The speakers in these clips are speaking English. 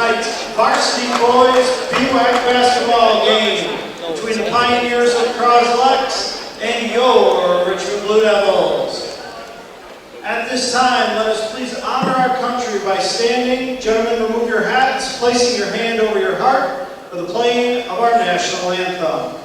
tonight's Varsity Boys BWAC basketball game between the Pioneers of Croswell-Lexington and your Richmond Blue Devils. At this time, let us please honor our country by standing. Gentlemen, remove your hats, placing your hand over your heart for the playing of our national anthem.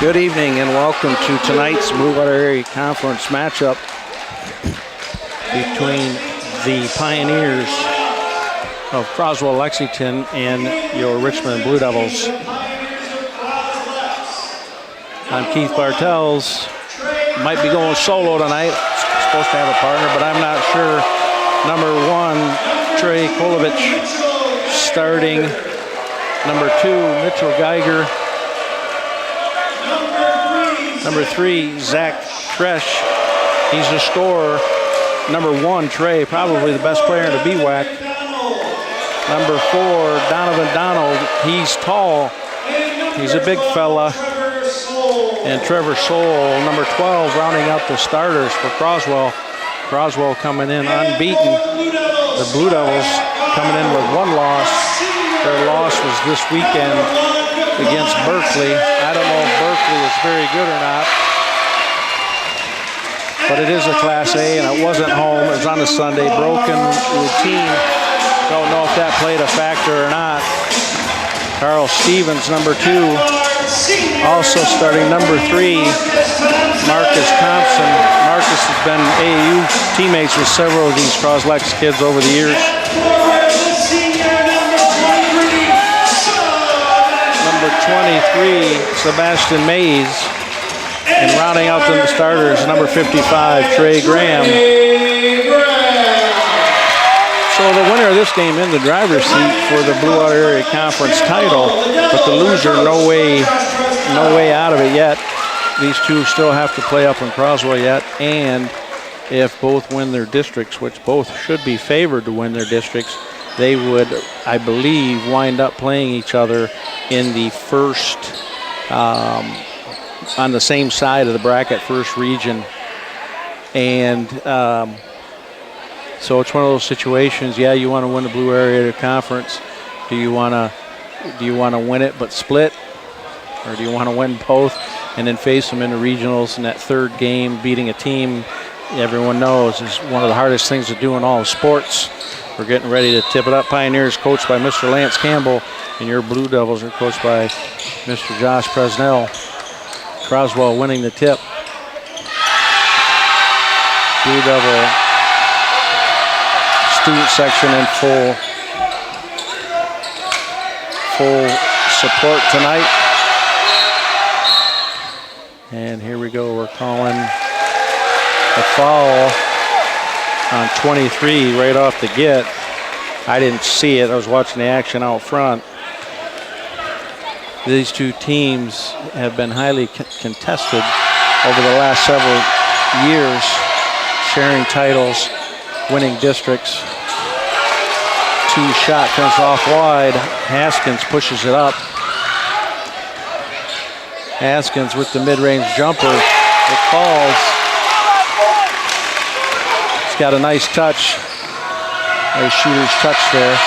Good evening and welcome to tonight's Blue Water Area Conference matchup between the Pioneers of Croswell-Lexington and your Richmond Blue Devils. I'm Keith Bartels. Might be going solo tonight. Supposed to have a partner, but I'm not sure. Number 1, Trey Kolovich starting. Number 2, Mitchell Geiger. Number 3, Zach Tresh. He's the scorer. Number 1, Trey, probably the best player in the BWAC. Number 4, Donovan Donald. He's tall. He's a big fella. And Trevor Soule, number 12, rounding out the starters for Croswell. Croswell coming in unbeaten. The Blue Devils coming in with 1 loss. Their loss was this weekend against Berkeley. I don't know if Berkeley is very good or not, but it is a Class A and it wasn't home. It was on a Sunday. Broken routine. Don't know if that played a factor or not. Carl Stevens, number 2. Also starting number 3, Marcus Thompson. Marcus has been AAU teammates with several of these Croslex kids over the years. Number 23, Sebastian Mays. And rounding out the starters, number 55, Trey Graham. So the winner of this game in the driver's seat for the Blue Water Area Conference title, but the loser no way out of it yet. These two still have to play up in Croswell yet, and if both win their districts, which both should be favored to win their districts, they would, I believe, wind up playing each other in the first, on the same side of the bracket, first region. And so it's one of those situations. Yeah, you want to win the Blue Area Conference. Do you want to win it but split, or do you want to win both and then face them in the regionals? In that third game, beating a team everyone knows is one of the hardest things to do in all of sports. We're getting ready to tip it up. Pioneers coached by Mr. Lance Campbell, and your Blue Devils are coached by Mr. Josh Presnell. Croswell winning the tip. Blue Devil student section in full support tonight. And here we go. We're calling a foul on 23 right off the get. I didn't see it. I was watching the action out front. These two teams have been highly contested over the last several years, sharing titles, winning districts. 2 shot comes off wide. Haskins pushes it up. Haskins with the mid-range jumper. It falls. It's got a nice touch. Nice shooter's touch there.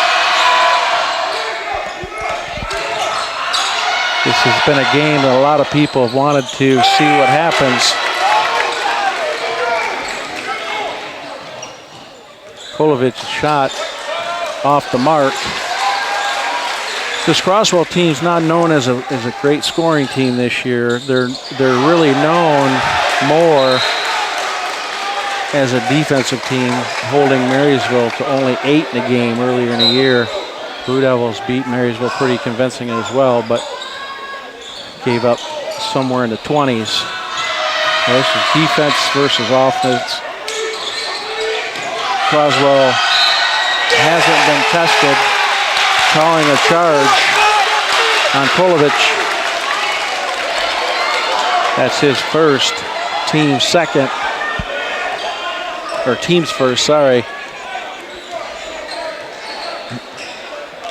This has been a game that a lot of people have wanted to see what happens. Kolovic's shot off the mark. This Croswell team's not known as a great scoring team this year. They're really known more as a defensive team, holding Marysville to only 8 in the game earlier in the year. Blue Devils beat Marysville pretty convincing as well, but gave up somewhere in the 20s. Now this is defense versus offense. Croswell hasn't been tested. Calling a charge on Kolovic. That's his first, team's second, or team's first, sorry.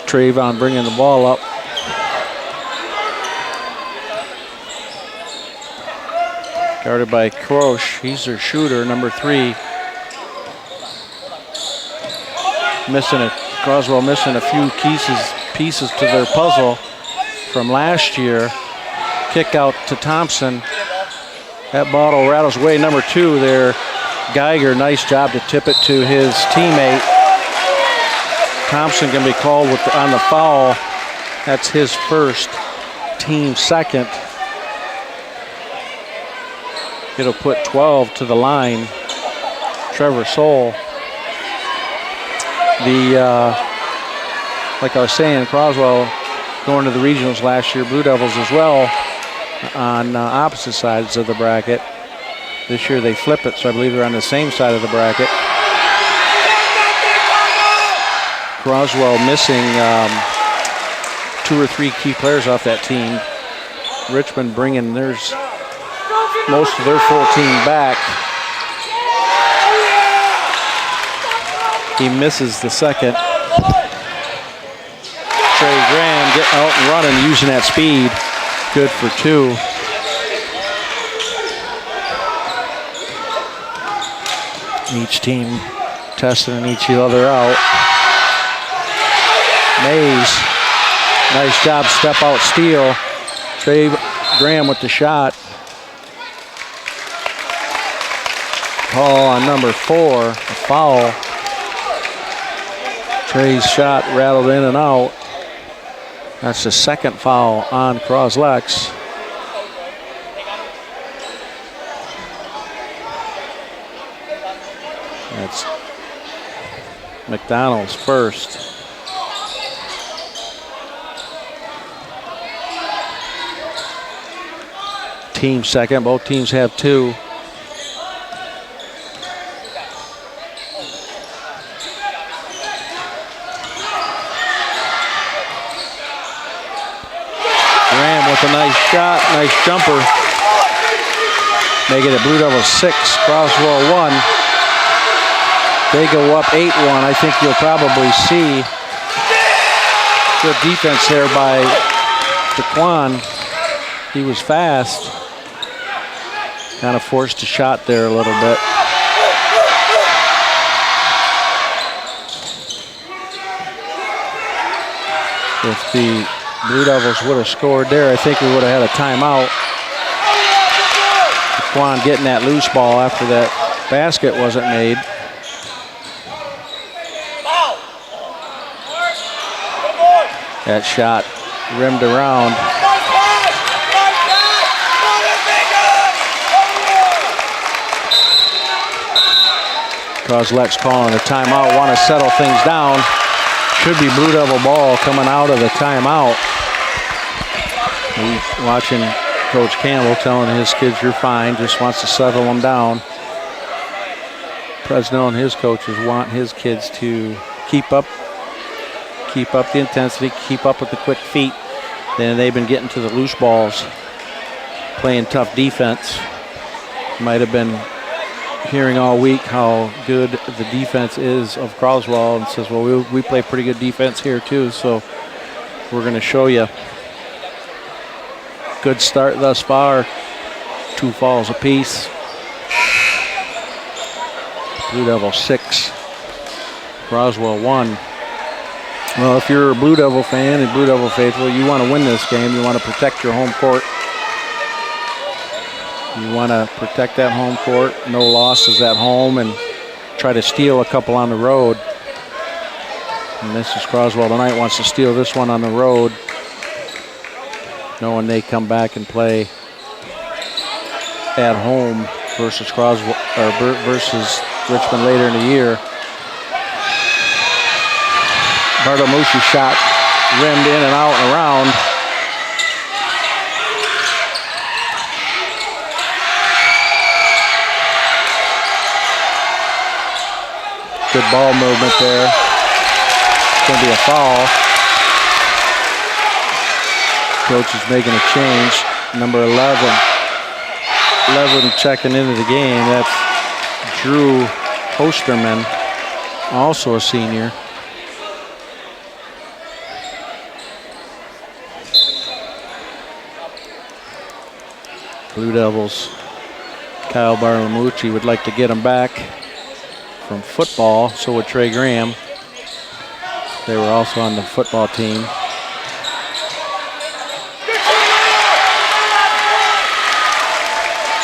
Trayvon bringing the ball up. Guarded by Croche. He's their shooter, number 3. Croswell missing a few pieces to their puzzle from last year. Kick out to Thompson. That ball rattles away. Number 2 there, Geiger. Nice job to tip it to his teammate. Thompson can be called on the foul. That's his first, team second. It'll put 12 to the line. Trevor Soule. Like I was saying, Croswell going to the regionals last year, Blue Devils as well on opposite sides of the bracket. This year they flip it, so I believe they're on the same side of the bracket. Croswell missing 2 or 3 key players off that team. Richmond bringing most of their full team back. He misses the second. Trey Graham getting out and running, using that speed. Good for 2. Each team testing each other out. Mays, nice job, step out steal. Trey Graham with the shot. Call on number 4, a foul. Trey's shot rattled in and out. That's the second foul on Croslex. That's McDonald's first. Team second. Both teams have 2. With a nice shot, nice jumper. Making it Blue Devils 6, Croswell 1. They go up 8-1. I think you'll probably see good defense there by Daquan. He was fast. Kind of forced a shot there a little bit. If the Blue Devils would have scored there, I think we would have had a timeout. Daquan getting that loose ball after that basket wasn't made. That shot rimmed around. Croslex calling a timeout, want to settle things down. Should be Blue Devil ball coming out of the timeout. He's watching Coach Campbell telling his kids, you're fine, just wants to settle them down. Presnell and his coaches want his kids to keep up the intensity, keep up with the quick feet. Then they've been getting to the loose balls, playing tough defense. Might have been hearing all week how good the defense is of Croswell, and says, well, we play pretty good defense here too, so we're going to show you. Good start thus far. 2 fouls apiece. Blue Devil 6, Croswell 1. Well, if you're a Blue Devil fan and Blue Devil faithful, you want to win this game. You want to protect your home court. You want to protect that home court. No losses at home and try to steal a couple on the road. And this is Croswell tonight, wants to steal this one on the road, knowing they come back and play at home versus Croswell or versus Richmond later in the year. Bartolomucci shot rimmed in and out and around. Good ball movement there. It's going to be a foul. Coach is making a change. Number 11. 11 checking into the game. That's Drew Hosterman, also a senior. Blue Devils, Kyle Bartolomucci would like to get him back from football. So would Trey Graham. They were also on the football team.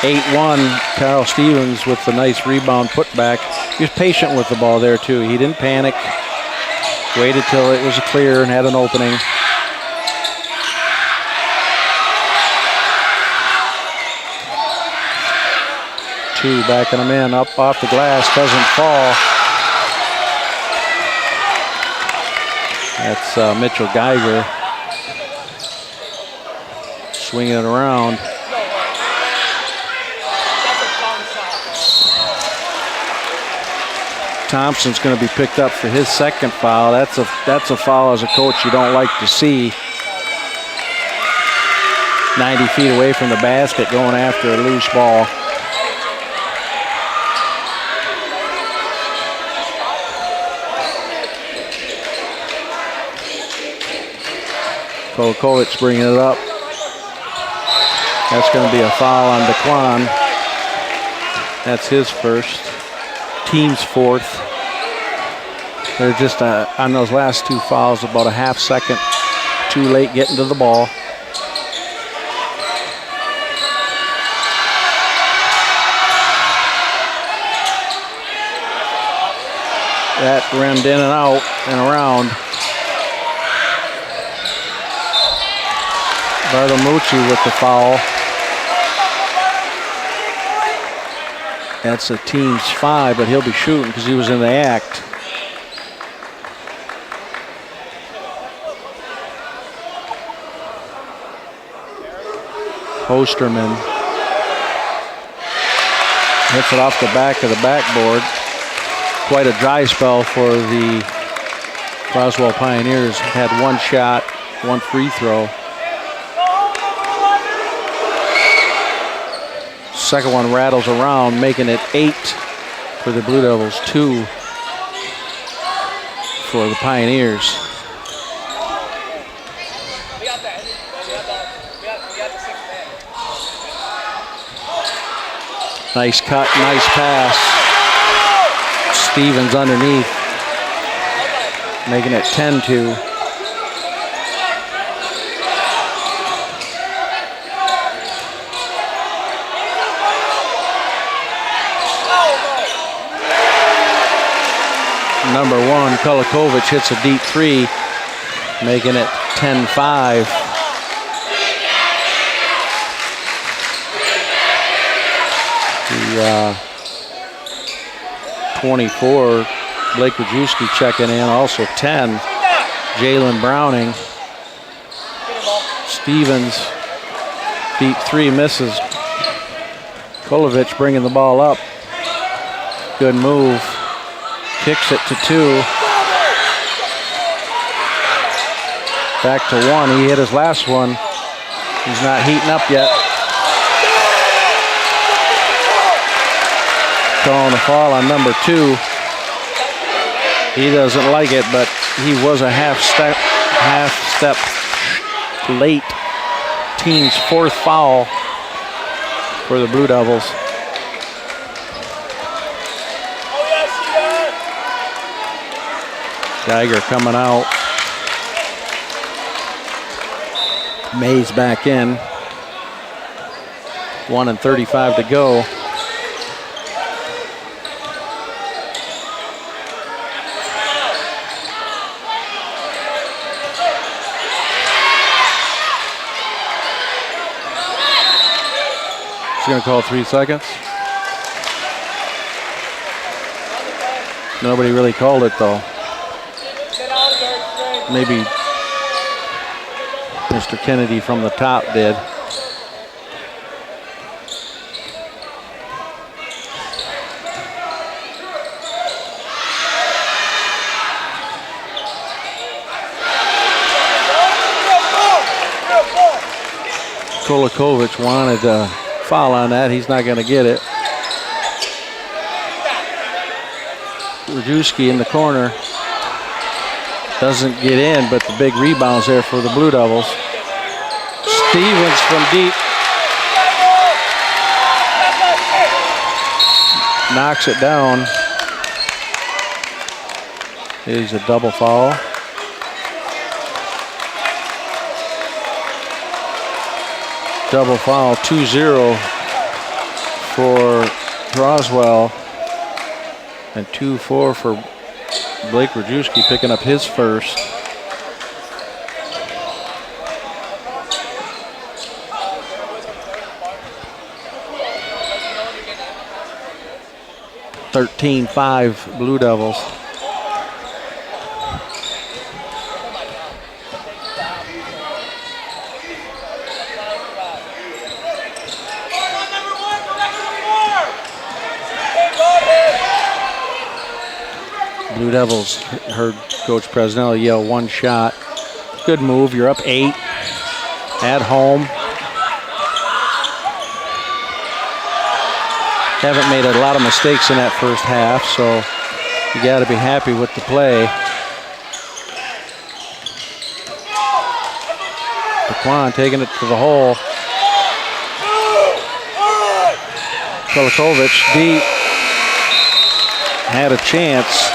(8-1), Carl Stevens with the nice rebound putback. He was patient with the ball there too. He didn't panic. Waited till it was clear and had an opening. Two backing him in, up off the glass, doesn't fall. That's Mitchell Geiger swinging it around. Thompson's going to be picked up for his second foul. That's a foul as a coach you don't like to see. 90 feet away from the basket, going after a loose ball. Kolakovic bringing it up. That's going to be a foul on DeQuan. That's his first. Team's fourth. They're just on those last two fouls about a half second too late getting to the ball. That rimmed in and out and around. Bartolomucci with the foul. That's a team's 5, but he'll be shooting because he was in the act. Hosterman hits it off the back of the backboard. Quite a dry spell for the Croswell Pioneers. Had one shot, one free throw. Second one rattles around, making it 8 for the Blue Devils, 2 for the Pioneers. Nice cut, nice pass. Stevens underneath, making it 10-2. Number 1, Kolakovic hits a deep 3, making it 10-5. The 24, Blake Rajewski checking in, also 10, Jalen Browning. Stevens, deep 3, misses. Kolovic bringing the ball up. Good move. Kicks it to 2. Back to 1. He hit his last one. He's not heating up yet. Calling a foul on number 2. He doesn't like it, but he was a half step late. Team's 4th foul for the Blue Devils. Geiger coming out. Mays back in. 1:35 to go. He's going to call 3 seconds. Nobody really called it though. Maybe Mr. Kennedy from the top did. Kolakovic wanted a foul on that. He's not going to get it. Rajewski in the corner. Doesn't get in, but the big rebounds there for the Blue Devils. Stevens from deep. Knocks it down. Is a double foul. Double foul, 2-0 for Croswell, and 2-4 for Blake Rajewski, picking up his first. (13-5) Blue Devils. Blue Devils heard Coach Presnell yell one shot. Good move, you're up 8 at home. Haven't made a lot of mistakes in that first half, so you got to be happy with the play. Daquan taking it to the hole. Kolakovic deep. Had a chance.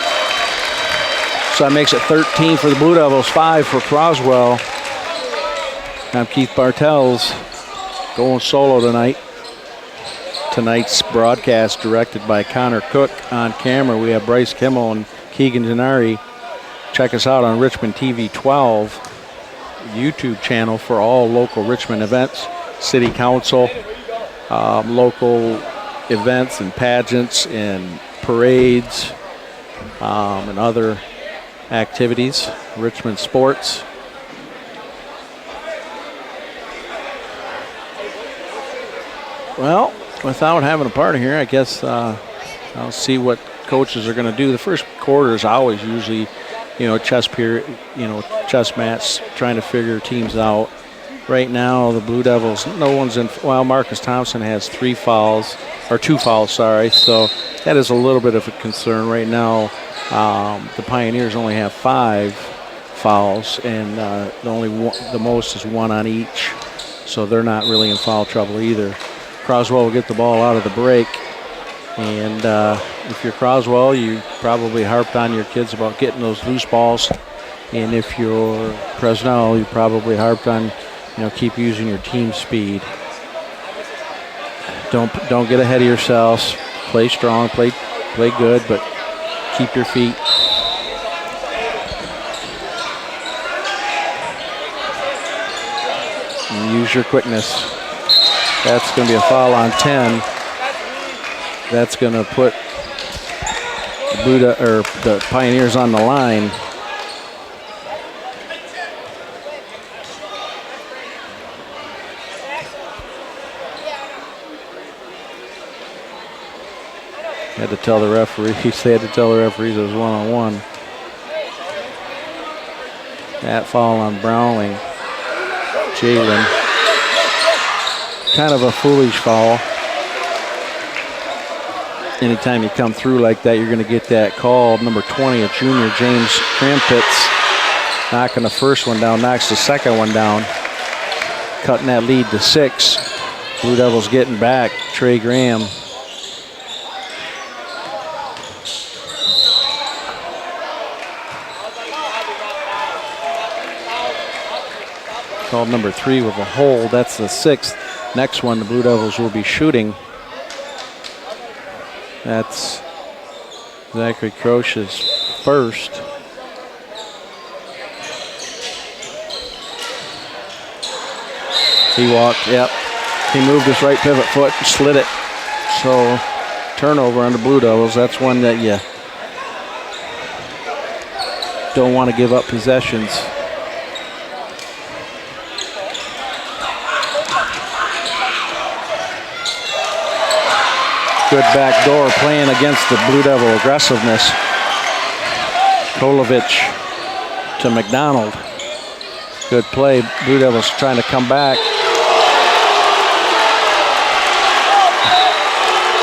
So that makes it 13 for the Blue Devils, 5 for Croswell. Now Keith Bartels going solo tonight. Tonight's broadcast directed by Connor Cook. On camera, we have Bryce Kimmel and Keegan Gennari. Check us out on Richmond TV 12 YouTube channel for all local Richmond events, city council, local events and pageants and parades and other activities, Richmond sports. Well, without having a party here, I guess I'll see what coaches are going to do. The first quarter is always usually, chess period, chess match, trying to figure teams out. Right now, the Blue Devils, no one's in. Well, Marcus Thompson has 2 fouls, sorry. So that is a little bit of a concern right now. The Pioneers only have 5 fouls, and the most is 1 on each. So they're not really in foul trouble either. Croswell will get the ball out of the break. And if you're Croswell, you probably harped on your kids about getting those loose balls. And if you're Presnell, you probably harped on, keep using your team speed. Don't get ahead of yourselves. Play strong, play good, but keep your feet. And use your quickness. That's going to be a foul on 10. That's going to put the Pioneers on the line. They had to tell the referees it was one-on-one. That foul on Brownling. Jalen. Kind of a foolish foul. Anytime you come through like that, you're going to get that call. Number 20, a junior, James Krampitz, knocking the first one down, knocks the second one down. Cutting that lead to 6. Blue Devils getting back. Trey Graham. called number 3 with a hold. That's the 6th. Next one, the Blue Devils will be shooting. That's Zachary Croce's first. He walked, yep. He moved his right pivot foot and slid it. So turnover on the Blue Devils. That's one that you don't want to give up possessions. Good back door playing against the Blue Devil aggressiveness. Kolovich to McDonald. Good play. Blue Devils trying to come back.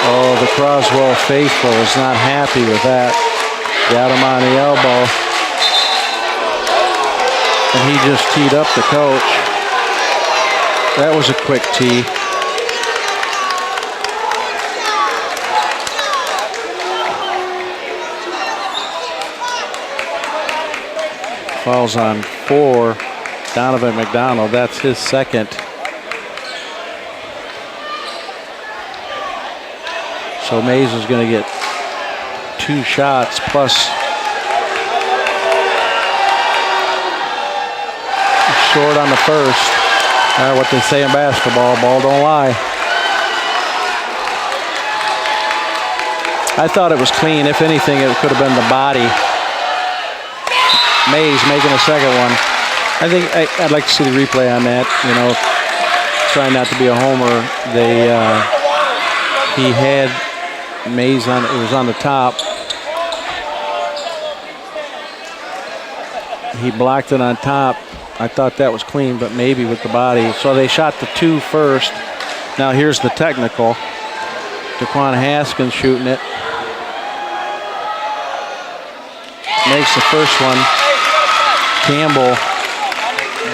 Oh, the Croswell faithful is not happy with that. Got him on the elbow. And he just teed up the coach. That was a quick tee. Falls on 4, Donovan McDonald. That's his second. So Mays is going to get 2 shots plus short on the first. What they say in basketball, ball don't lie. I thought it was clean. If anything, it could have been the body. Mays making a second one. I think I'd like to see the replay on that. You know, trying not to be a homer. He had Mays on. It was on the top. He blocked it on top. I thought that was clean, but maybe with the body. So they shot the 2 first. Now here's the technical. Daquan Haskins shooting it. Makes the first one. Campbell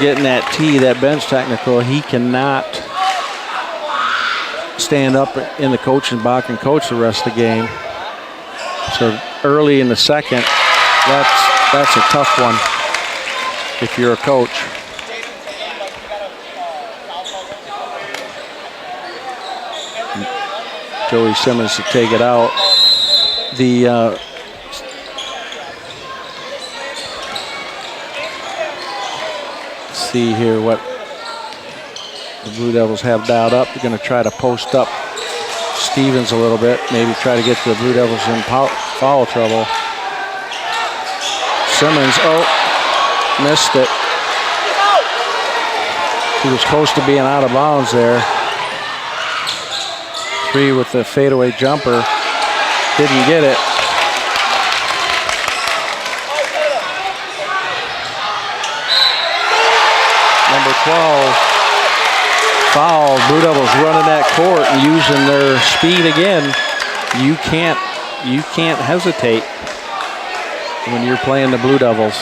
getting that tee, that bench technical. He cannot stand up in the coaching box and coach the rest of the game. So early in the second, that's a tough one if you're a coach. Joey Simmons to take it out. See here what the Blue Devils have dialed up. They're going to try to post up Stevens a little bit, maybe try to get the Blue Devils in foul trouble. Simmons, missed it. He was close to being out of bounds there. 3 with the fadeaway jumper. Didn't get it. Number 12 foul. Blue Devils running that court and using their speed again. You can't hesitate when you're playing the Blue Devils.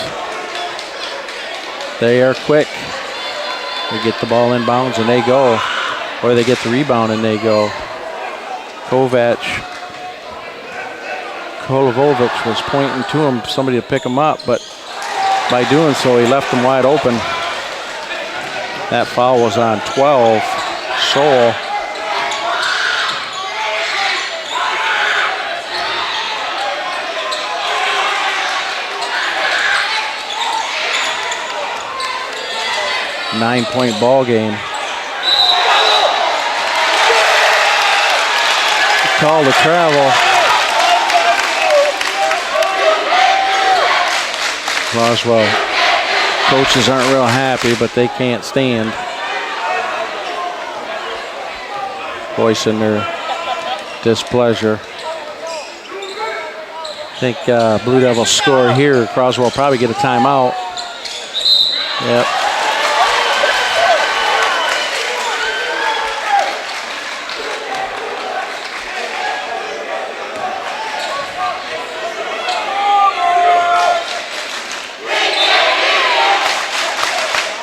They are quick. They get the ball in bounds and they go, or they get the rebound and they go. Kolovich was pointing to him, somebody to pick him up, but by doing so, he left him wide open. That foul was on 12, Soul. Nine-point ball game. Call to travel. Croswell. Coaches aren't real happy, but they can't stand. Voicing their displeasure. I think Blue Devils score here. Croswell probably get a timeout. Yep.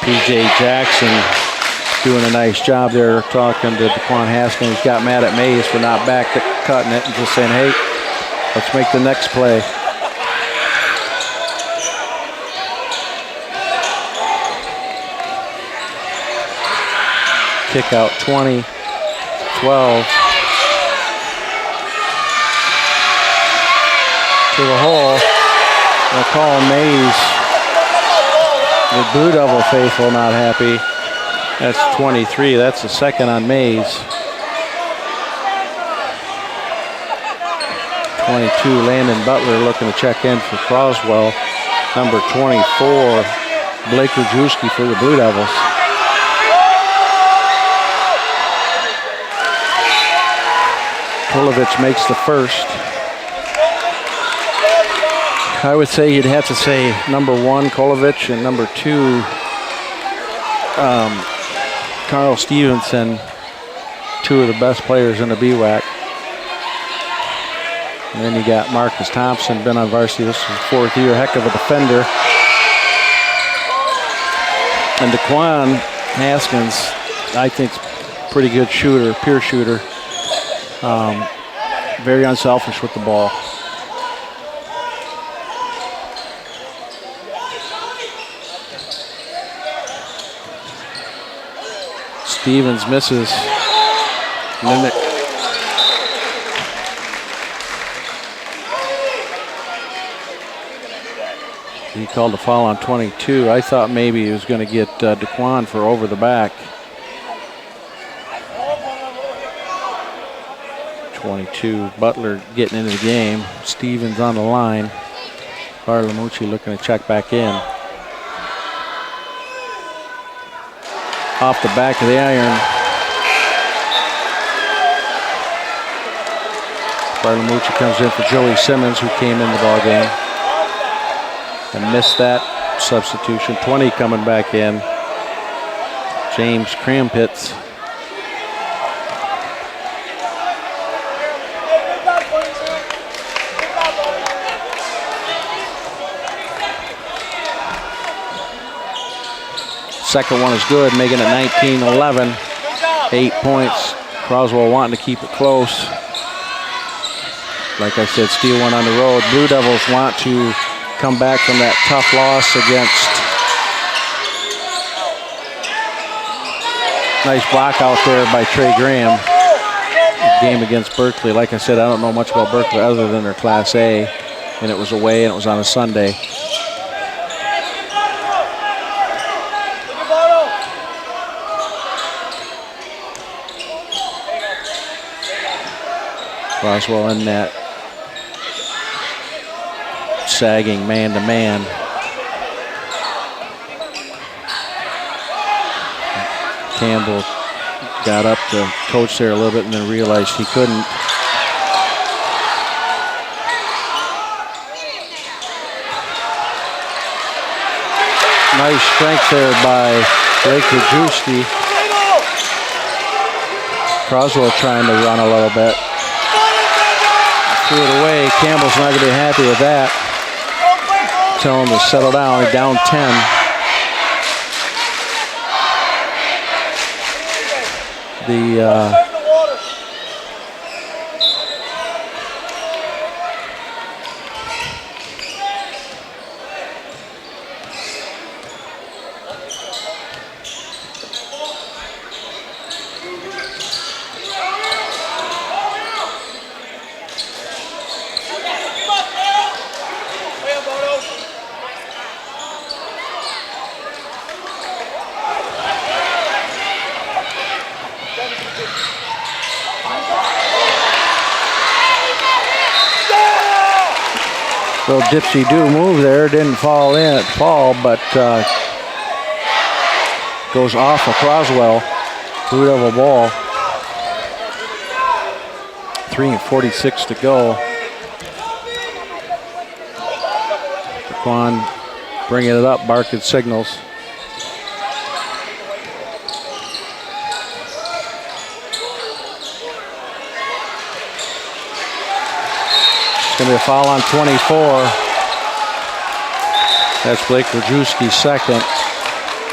P.J. Jackson doing a nice job there talking to Daquan Haskins. He's got mad at Mays for not back cutting it and just saying, hey, let's make the next play. kick out 20, 12. To the hole. They'll call Mays. The Blue Devil faithful not happy. That's 23. That's the second on Mays. 22, Landon Butler looking to check in for Croswell. Number 24, Blake Rajewski for the Blue Devils. Kolovich makes the first. I would say you'd have to say number 1, Kolovich, and number 2, Carl Stevenson, 2 of the best players in the BWAC. And then you got Marcus Thompson, been on varsity. This is his 4th year, heck of a defender. And DeQuan Haskins, I think, pretty good shooter, pure shooter. Very unselfish with the ball. Stevens misses. And then he called a foul on 22. I thought maybe he was going to get DeQuan for over the back. 22. Butler getting into the game. Stevens on the line. Barlamucci looking to check back in. Off the back of the iron. Barlamucci comes in for Joey Simmons, who came in the ball game and missed that substitution. 20 coming back in. James Crampitz. Second one is good, making it 19-11. 8 points. Croswell wanting to keep it close. Like I said, steal one on the road. Blue Devils want to come back from that tough loss against. Nice block out there by Trey Graham. Game against Berkeley. Like I said, I don't know much about Berkeley other than their Class A. And it was away and it was on a Sunday. Croswell in net. Sagging man-to-man. Campbell got up to coach there a little bit and then realized he couldn't. Nice strength there by Blake Rajewski. Croswell trying to run a little bit. Threw it away. Campbell's not going to be happy with that. Tell him to settle down. He's down 10. Little dipsy-do move there, didn't fall, but goes off of Croswell. Blue Devil ball. 3:46 to go. DeQuan bringing it up, barking signals. Going to be a foul on 24. That's Blake Rajewski's second.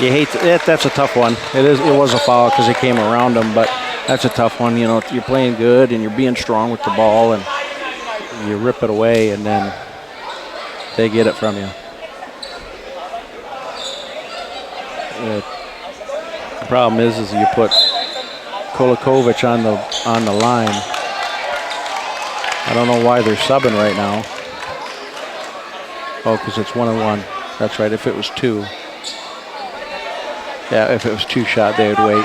You hate it. That's a tough one. It was a foul because he came around him, but that's a tough one. You know, you're playing good and you're being strong with the ball, and you rip it away, and then they get it from you. The problem is you put Kolakovic on the line. I don't know why they're subbing right now. Oh, because it's 1-1. That's right, if it was 2. Yeah, if it was 2 shot, they would wait.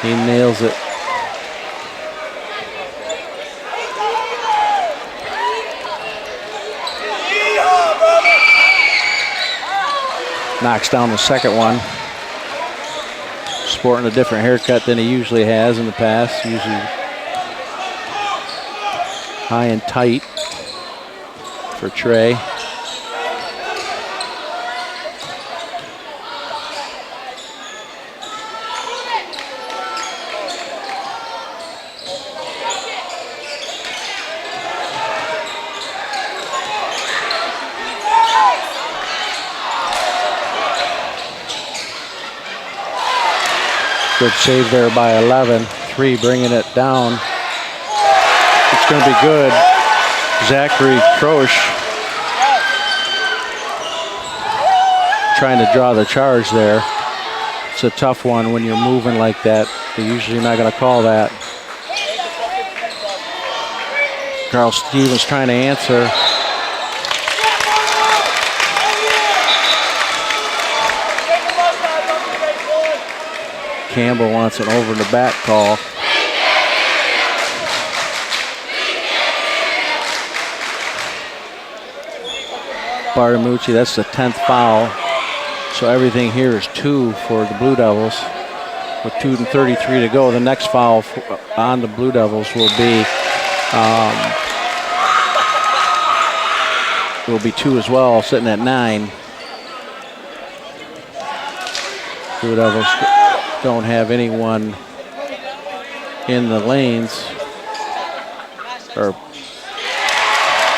He nails it. Knocks down the second one. Sporting a different haircut than he usually has in the past. Usually high and tight for Trey. Good save there by 11. 3 bringing it down. It's going to be good. Zachary Crosch trying to draw the charge there. It's a tough one when you're moving like that. They're usually not going to call that. Carl Stevens trying to answer. Campbell wants an over the back call. Bartamucci, that's the 10th foul. So everything here is 2 for the Blue Devils. With 2:33 to go, the next foul on the Blue Devils will be 2 as well, sitting at 9. Blue Devils don't have anyone in the lanes. Or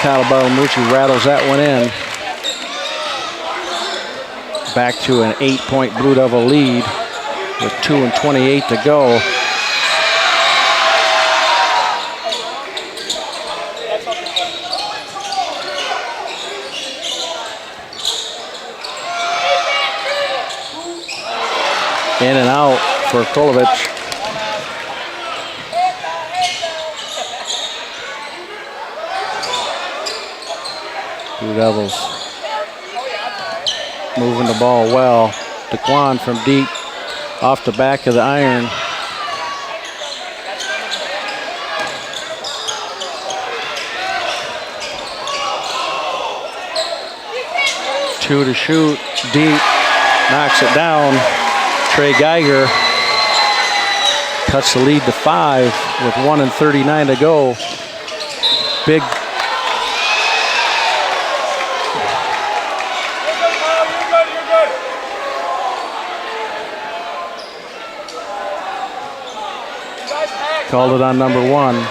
Kyle Bartamucci rattles that one in. Back to an 8-point Blue Devil lead with 2:28 to go. In and out for Kolovic. Blue Devils moving the ball well. DeQuan from deep off the back of the iron. Two to shoot, deep, knocks it down. Trey Geiger cuts the lead to 5 with 1:39 to go. Big. Called it on number 1.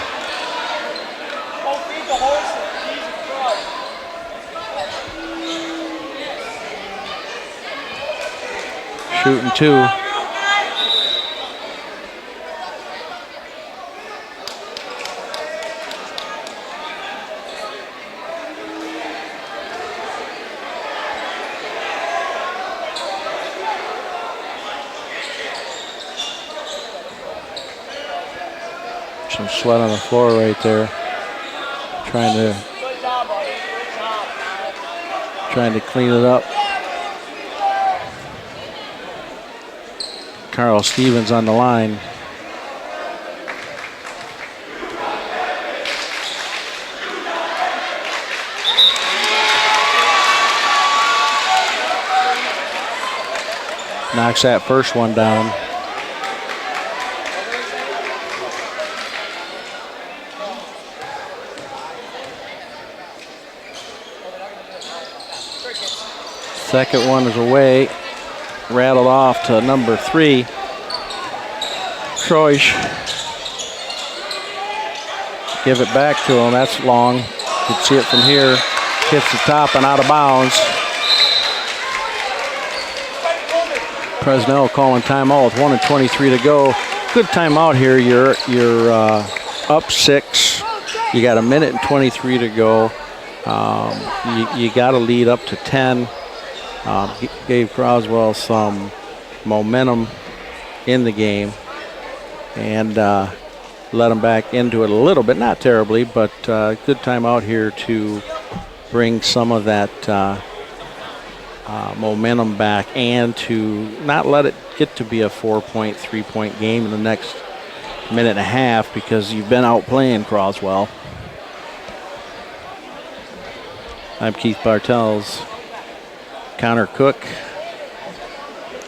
Shooting 2. Some sweat on the floor right there. Trying to clean it up. Carl Stevens on the line. Knocks that first one down. Second one is away. Rattled off to number 3. Croix. Give it back to him. That's long. You can see it from here. Hits the top and out of bounds. Presnell calling timeout with 1:23 to go. Good timeout here. You're up 6. You got 1:23 to go. You got to lead up to 10. Gave Croswell some momentum in the game and let them back into it a little bit, not terribly, but good time out here to bring some of that momentum back and to not let it get to be a 4-point, 3-point game in the next minute and a half because you've been out playing Croswell. I'm Keith Bartels. Connor Cook,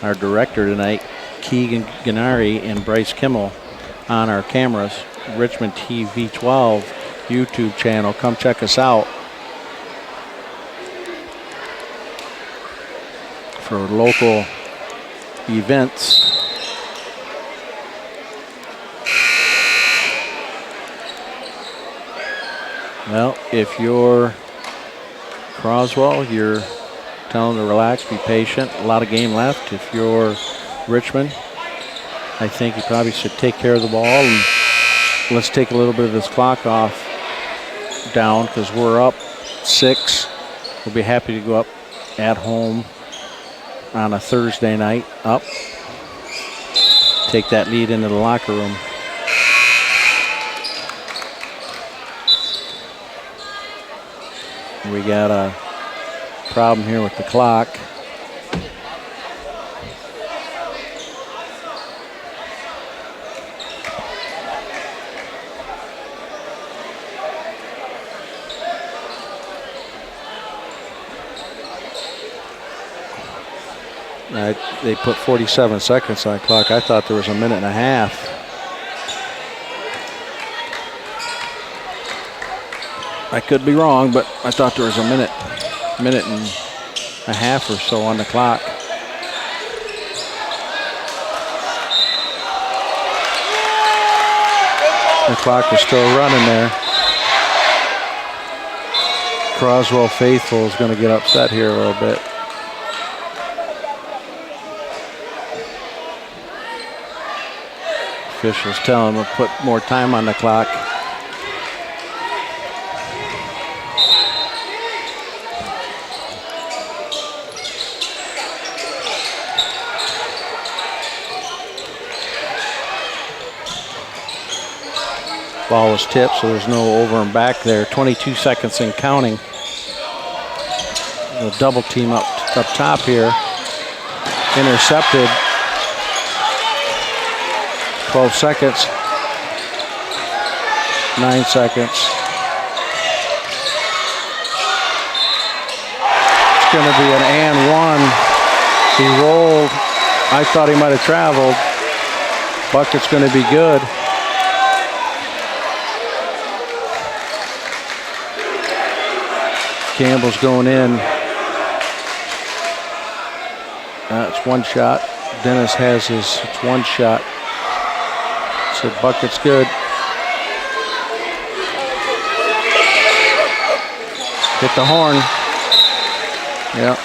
our director tonight, Keegan Gennari and Bryce Kimmel on our cameras. Richmond TV 12 YouTube channel. Come check us out for local events. Well, if you're Croswell, you're telling them to relax, be patient. A lot of game left. If you're Richmond, I think you probably should take care of the ball and let's take a little bit of this clock off down because we're up 6. We'll be happy to go up at home on a Thursday night up. Take that lead into the locker room. We got a problem here with the clock. They put 47 seconds on the clock. I thought there was a minute and a half. I could be wrong, but I thought there was a minute and a half or so on the clock. The clock is still running there. Croswell faithful is going to get upset here a little bit. Officials telling them to put more time on the clock. Ball was tipped, so there's no over and back there. 22 seconds and counting. A double team up top here. Intercepted. 12 seconds. 9 seconds. It's going to be an and one. He rolled. I thought he might have traveled. Bucket's going to be good. Campbell's going in. It's one shot. Dennis has his, it's one shot. So bucket's good. Hit the horn. Yeah.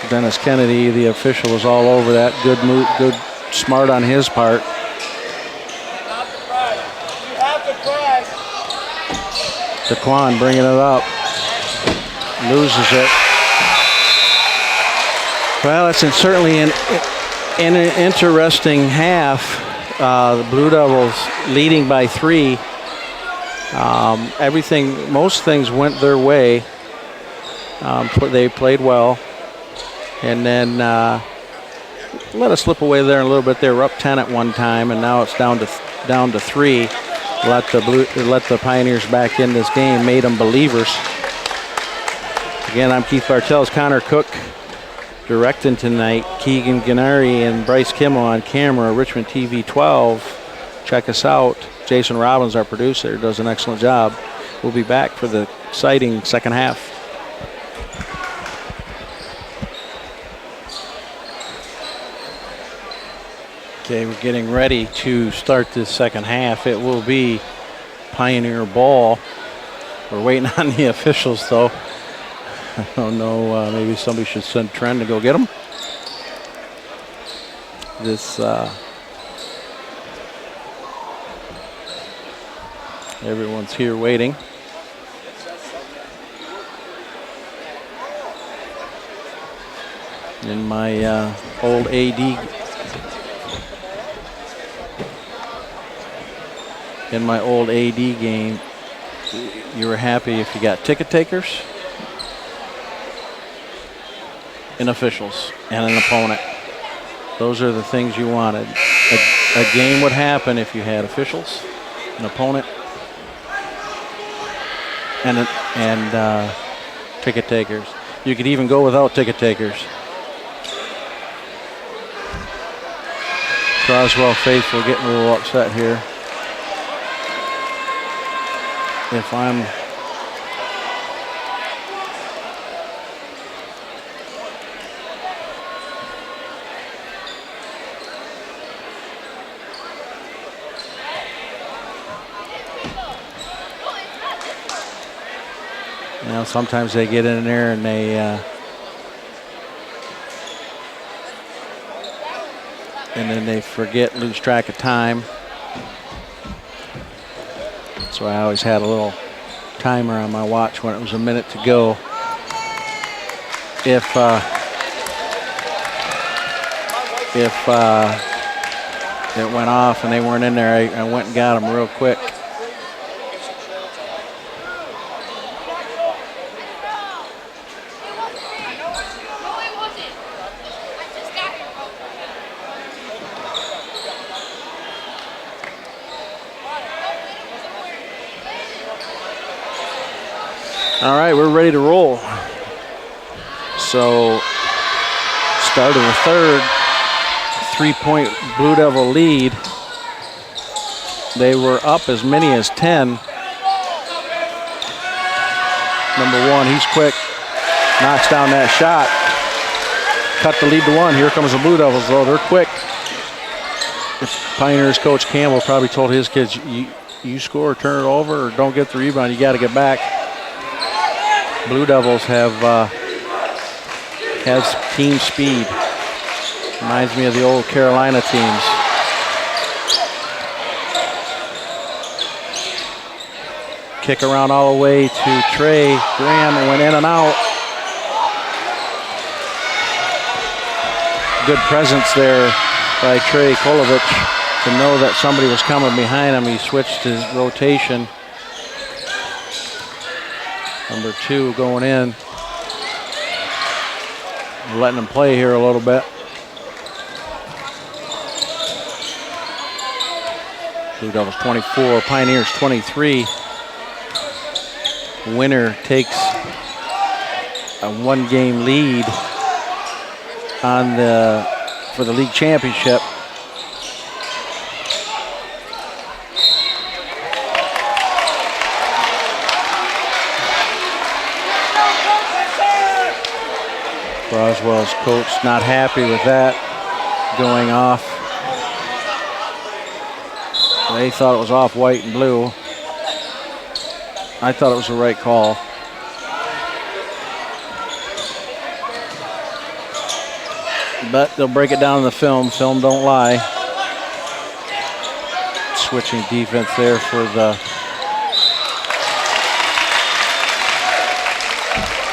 Dennis Kennedy, the official, was all over that. Good move, good, smart on his part. Daquan bringing it up. Loses it. Well, it's certainly an interesting half. The Blue Devils leading by 3. Most things went their way. They played well. And then let us slip away there a little bit. They were up 10 at one time, and now it's down to 3. Let the Pioneers back in this game, made them believers. Again, I'm Keith Bartels, Connor Cook directing tonight. Keegan Gennari and Bryce Kimmel on camera. Richmond TV 12. Check us out. Jason Robbins, our producer, does an excellent job. We'll be back for the exciting second half. Okay, we're getting ready to start this second half. It will be Pioneer ball. We're waiting on the officials, though. I don't know, maybe somebody should send Trent to go get them. Everyone's here waiting. In my old AD. In my old AD game, you were happy if you got ticket takers and officials and an opponent. Those are the things you wanted. A game would happen if you had officials, an opponent, and ticket takers. You could even go without ticket takers. Croswell faithful getting a little upset here. If I'm sometimes they get in there and then they forget, lose track of time. So I always had a little timer on my watch when it was a minute to go. If it went off and they weren't in there, I went and got them real quick. All right, we're ready to roll. So, start of the third, 3-point Blue Devil lead. They were up as many as 10. Number 1, he's quick, knocks down that shot. Cut the lead to 1. Here comes the Blue Devils, though. They're quick. Pioneers coach Campbell probably told his kids, you score, turn it over, or don't get the rebound, you got to get back. Blue Devils has team speed. Reminds me of the old Carolina teams. Kick around all the way to Trey Graham and went in and out. Good presence there by Trey Kolovich to know that somebody was coming behind him. He switched his rotation. Number 2 going in. Letting him play here a little bit. Blue Devils 24, Pioneers 23. Winner takes a 1-game lead for the league championship. Croswell's coach not happy with that going off. They thought it was off white and blue. I thought it was the right call. But they'll break it down in the film. Film don't lie. Switching defense there for the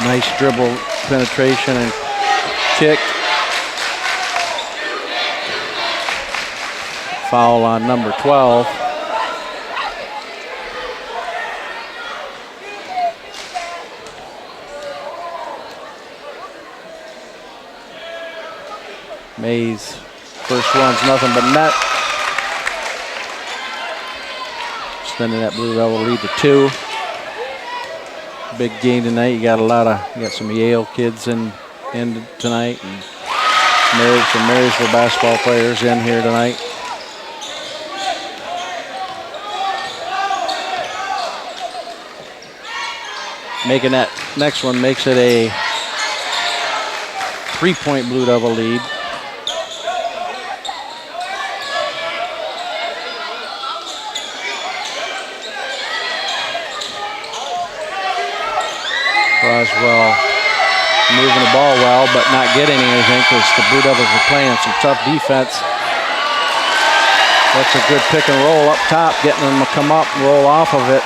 nice dribble penetration and kick. Foul on number 12. Mays, first one's nothing but net. Extending that Blue Devil lead to 2. Big game tonight. You got some Yale kids in tonight, and some Marysville basketball players in here tonight. Making that next one makes it a 3-point Blue Devil lead. Croswell moving the ball well, but not getting anything because the Blue Devils are playing some tough defense. That's a good pick and roll up top, getting them to come up and roll off of it.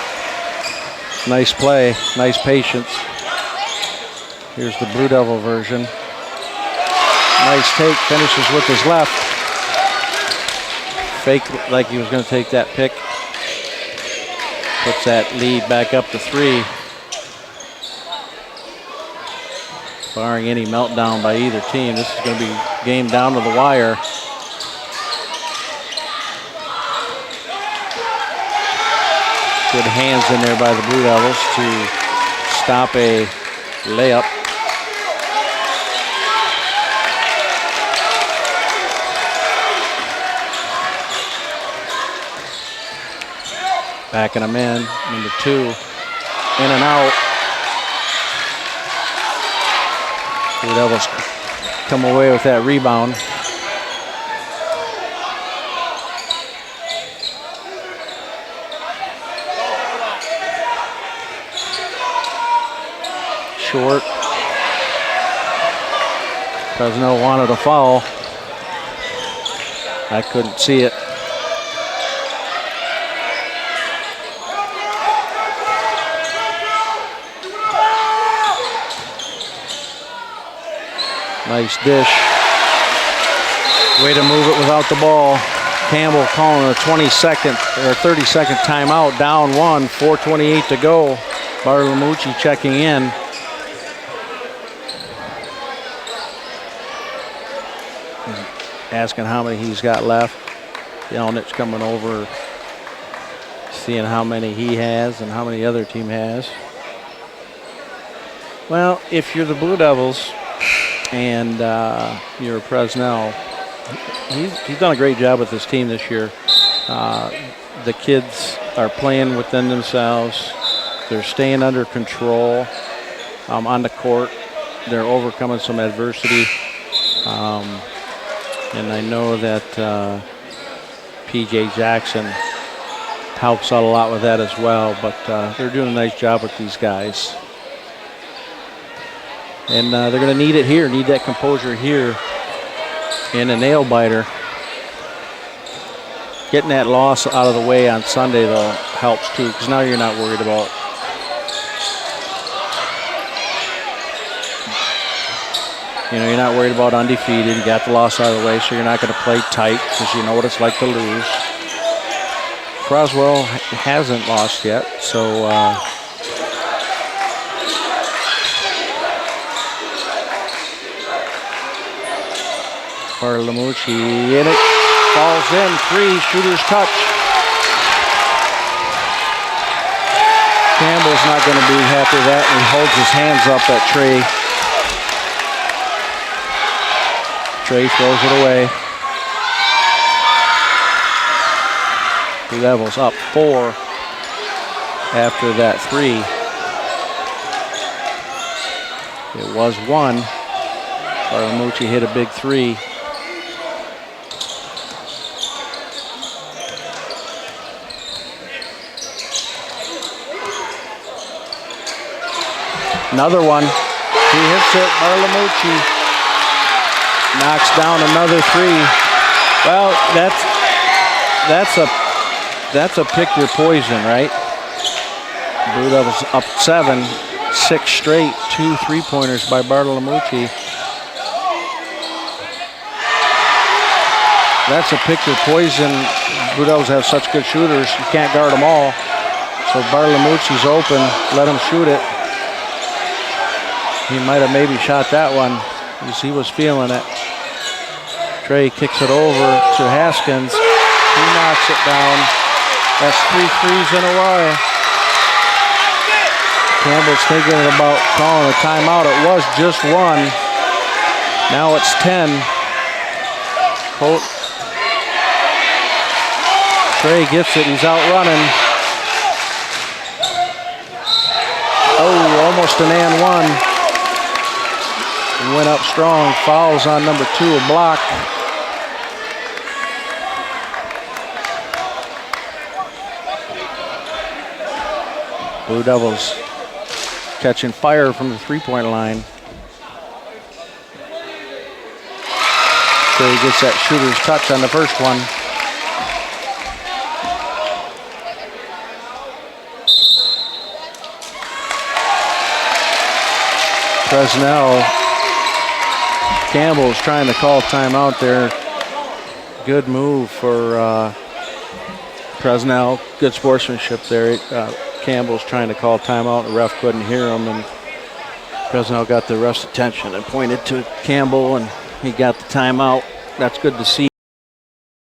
Nice play, nice patience. Here's the Blue Devil version. Nice take, finishes with his left. Fake like he was going to take that pick. Puts that lead back up to 3. Barring any meltdown by either team, this is going to be game down to the wire. Good hands in there by the Blue Devils to stop a layup. Backing them in, number 2, in and out. Blue Devils come away with that rebound. Short. Croswell wanted a foul. I couldn't see it. Nice dish. Way to move it without the ball. Campbell calling a 20-second or 30-second timeout. Down 1, 4:28 to go. Bartolomucci checking in. Asking how many he's got left. Yelnich coming over, seeing how many he has and how many the other team has. Well, if you're the Blue Devils and you're Presnell, he's done a great job with this team this year. The kids are playing within themselves. They're staying under control on the court. They're overcoming some adversity. And I know that P.J. Jackson helps out a lot with that as well, but they're doing a nice job with these guys. And they're going to need it here, need that composure here in a nail biter. Getting that loss out of the way on Sunday, though, helps too, because now you're not worried about you're not worried about undefeated. You got the loss out of the way, so you're not going to play tight because you know what it's like to lose. Croswell hasn't lost yet, so Bartolomucci in it, falls in, 3, shooter's touch. Campbell's not going to be happy with that, and he holds his hands up at Trey. Trey throws it away. Blue Devils up 4 after that 3. It was 1. Bartolomucci hit a big 3. Another one. He hits it. Bartolomucci knocks down another 3. Well, that's a pick your poison, right? Blue Devils up 7, 6 straight, 2 3-pointers by Bartolomucci. That's a pick your poison. Blue Devils have such good shooters, you can't guard them all. So Bartolomucci's open, let him shoot it. He might have maybe shot that one because he was feeling it. Trey kicks it over to Haskins. He knocks it down. That's 3 threes in a row. Campbell's thinking about calling a timeout. It was just 1. Now it's 10. Trey gets it. He's out running. Oh, almost an and 1. Went up strong. Fouls on number 2, a block. Blue Devils catching fire from the 3-point line. Trey gets that shooter's touch on the first one. Presnell Campbell's trying to call timeout there. Good move for Croswell. Good sportsmanship there. Campbell's trying to call timeout. The ref couldn't hear him, and Croswell got the ref's attention and pointed to Campbell, and he got the timeout. That's good to see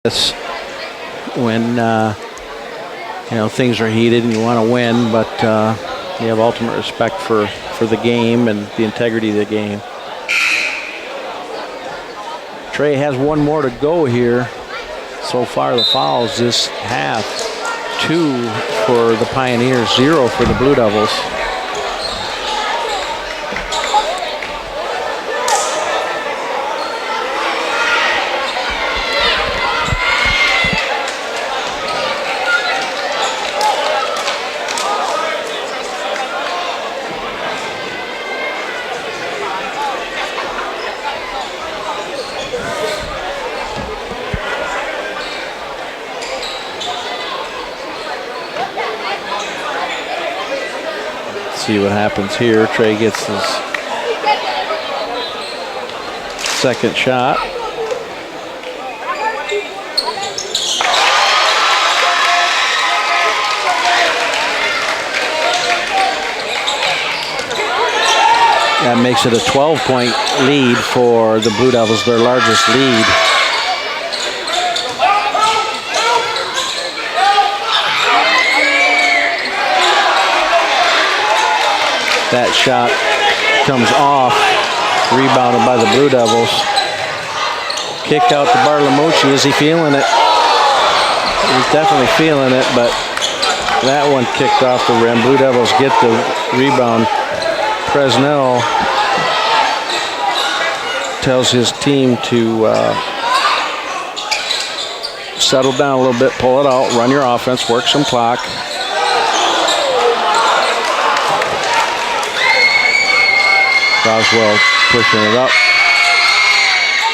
this when things are heated and you want to win, but you have ultimate respect for the game and the integrity of the game. Trey has one more to go here. So far the fouls this half, 2 for the Pioneers, 0 for the Blue Devils. See what happens here. Trey gets his second shot. That makes it a 12-point lead for the Blue Devils, their largest lead. That shot comes off, rebounded by the Blue Devils. Kick out to Bartolomucci. Is he feeling it? He's definitely feeling it, but that one kicked off the rim. Blue Devils get the rebound. Croswell tells his team to settle down a little bit, pull it out, run your offense, work some clock. Croswell pushing it up.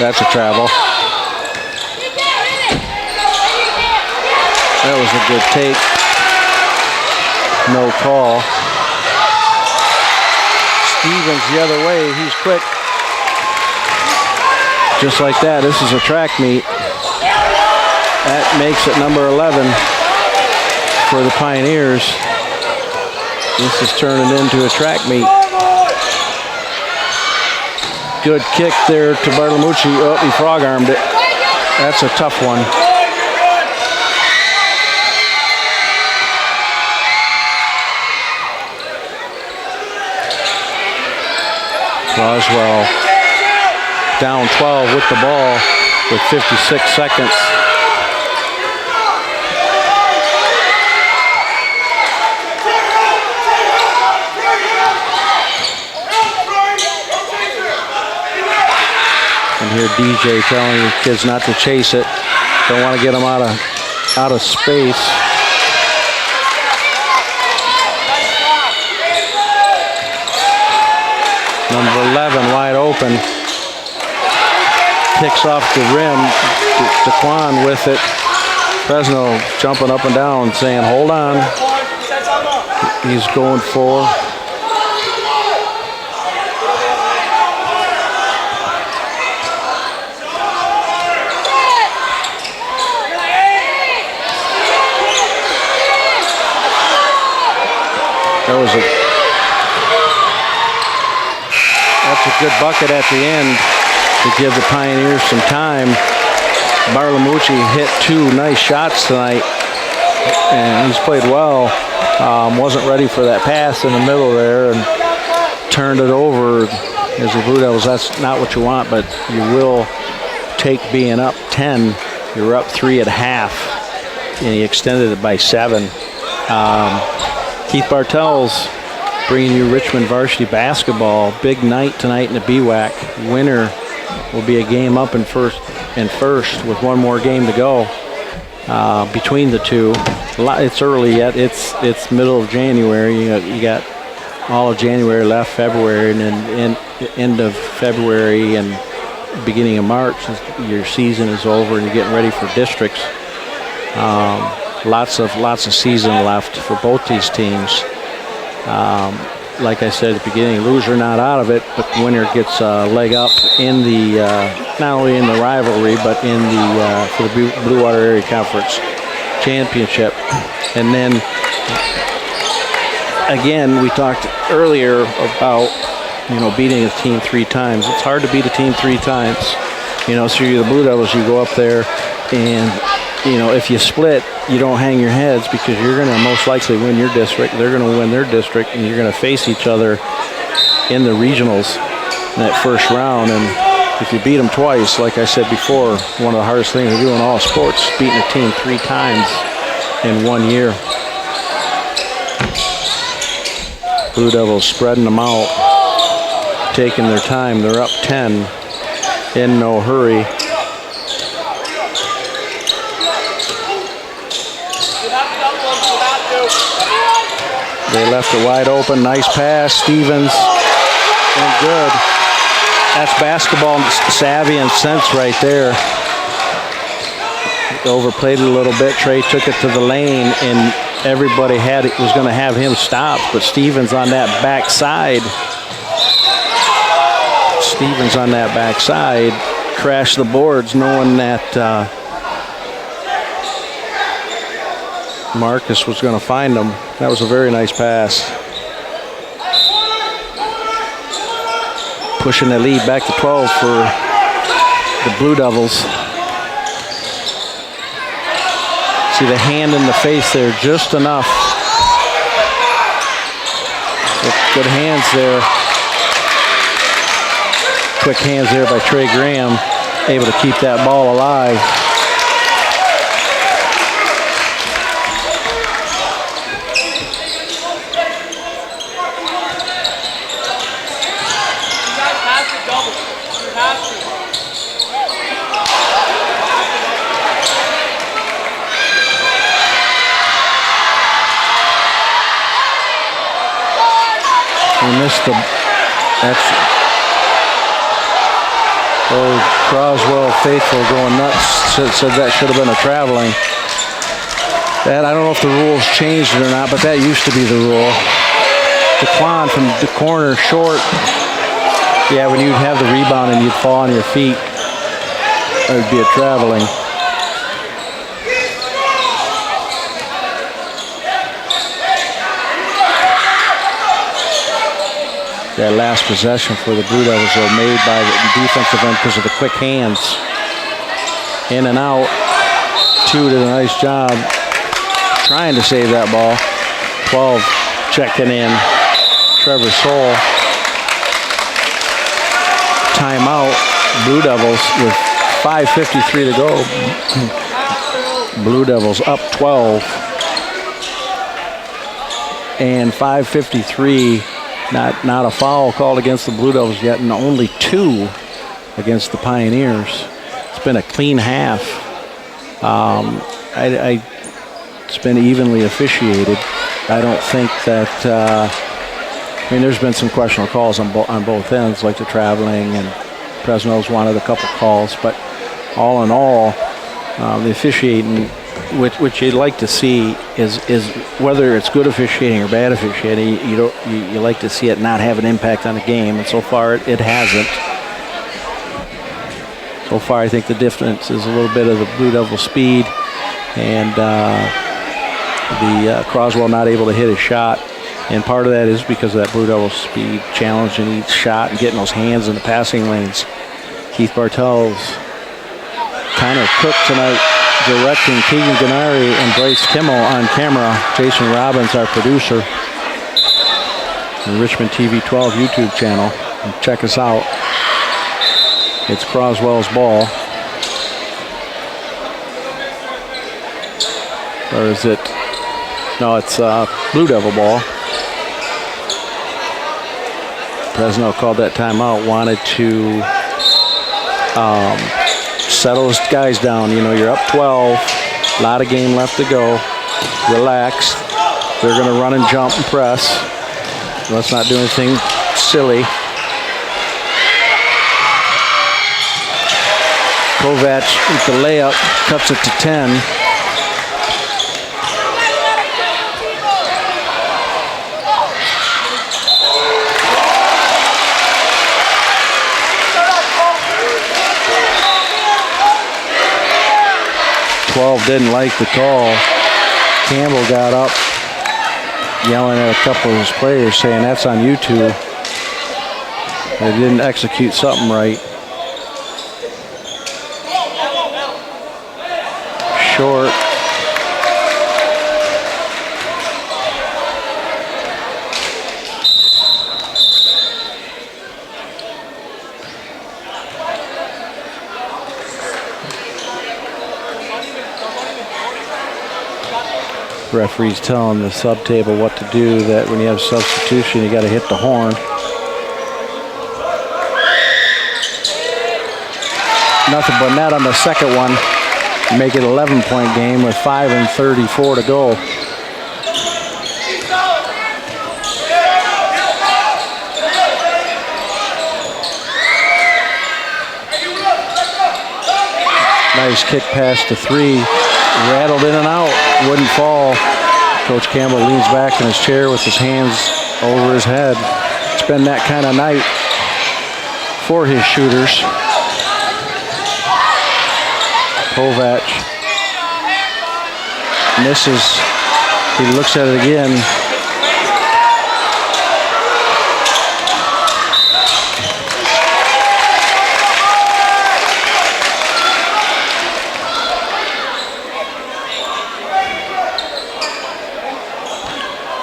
That's a travel. That was a good take. No call. Stevens the other way. He's quick. Just like that. This is a track meet. That makes it number 11 for the Pioneers. This is turning into a track meet. Good kick there to Bartolomucci. Oh, he frog-armed it. That's a tough one. Croswell down 12 with the ball with 56 seconds. And here DJ telling the kids not to chase it. Don't want to get them out of space. Number 11 wide open. Kicks off the rim. DeQuan with it. Fresno jumping up and down saying, hold on. He's going for. That's a good bucket at the end to give the Pioneers some time. Bartolomucci hit 2 nice shots tonight, and he's played well. Wasn't ready for that pass in the middle there and turned it over. As the Blue Devils, that's not what you want, but you will take being up 10. You're up 3 at half, and he extended it by 7. Keith Bartels bringing you Richmond Varsity basketball. Big night tonight in the BWAC. Winner will be a game up in first with one more game to go between the two. It's early yet. It's middle of January. You got all of January left, February, and then end of February and beginning of March, your season is over and you're getting ready for districts. Lots of season left for both these teams. like I said at the beginning, loser not out of it, but the winner gets a leg up in the, not only in the rivalry, but in the, for the Blue Water Area Conference Championship. And then, again, we talked earlier about, beating a team 3 times. It's hard to beat a team 3 times. So you're the Blue Devils, you go up there, and, if you split, you don't hang your heads because you're going to most likely win your district. They're going to win their district, and you're going to face each other in the regionals in that first round. And if you beat them twice, like I said before, one of the hardest things to do in all sports, beating a team 3 times in 1 year. Blue Devils spreading them out, taking their time. They're up 10 in no hurry. They left it wide open. Nice pass. Stevens. And good. That's basketball savvy and sense right there. Overplayed it a little bit. Trey took it to the lane, and everybody was going to have him stopped, but Stevens on that backside. Crashed the boards, knowing that Marcus was going to find him. That was a very nice pass. Pushing the lead back to 12 for the Blue Devils. See the hand in the face there, just enough. Good hands there. Quick hands there by Trey Graham, able to keep that ball alive. That's Croswell faithful going nuts. Said that should have been a traveling. That, I don't know if the rules changed it or not, but that used to be the rule. Declan from the corner, short. Yeah, when you'd have the rebound and you'd fall on your feet, that would be a traveling. That last possession for the Blue Devils were made by the defensive end because of the quick hands. In and out. 2 did a nice job trying to save that ball. 12 checking in. Trevor Soule. Timeout. Blue Devils with 5:53 to go. Blue Devils up 12. And 5:53. Not a foul called against the Blue Devils yet, and only 2 against the Pioneers. It's been a clean half. It's been evenly officiated. I don't think that. There's been some questionable calls on both ends, like the traveling, and Fresno's wanted a couple calls. But all in all, the officiating, which you'd like to see, is whether it's good officiating or bad officiating. You like to see it not have an impact on the game, and so far it hasn't. So far, I think the difference is a little bit of the Blue Devil speed, and the Croswell not able to hit a shot. And part of that is because of that Blue Devil speed, challenging each shot and getting those hands in the passing lanes. Keith Bartels, Connor Cook tonight, directing Keegan Gennari and Bryce Kimmel on camera. Jason Robbins, our producer. The Richmond TV 12 YouTube channel. And check us out. It's Croswell's ball. Or is it? No, it's Blue Devil ball. Fresno called that timeout, wanted to settle his guys down. You're up 12, a lot of game left to go. Relax. They're going to run and jump and press. Let's not do anything silly. Kovac with the layup, cuts it to 10. 12 didn't like the call. Campbell got up, yelling at a couple of his players, saying that's on you two. They didn't execute something right. Short. Referee's telling the sub table what to do, that when you have substitution, you got to hit the horn. Nothing but net on the second one. Make it 11-point game with 5:34 to go. Nice kick pass to three. Rattled in and out. Wouldn't fall. Coach Campbell leans back in his chair with his hands over his head. It's been that kind of night for his shooters. Kovac misses. He looks at it again.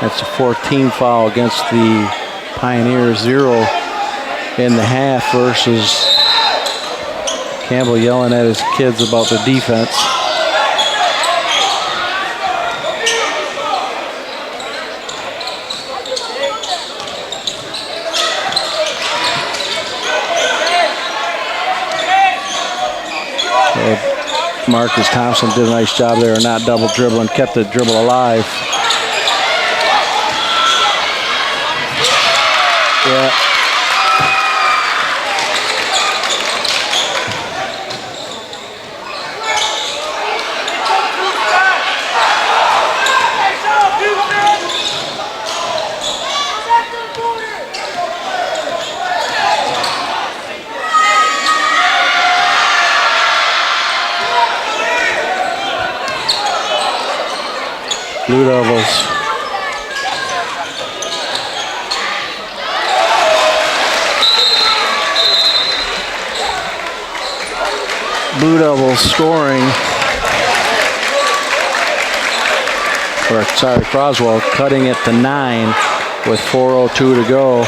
That's a 14 foul against the Pioneers, 0 in the half versus Campbell yelling at his kids about the defense. Marcus Thompson did a nice job there, not double dribbling, kept the dribble alive. Yeah. Blue Devils. Blue Devils scoring. Croswell cutting it to 9 with 4:02 to go.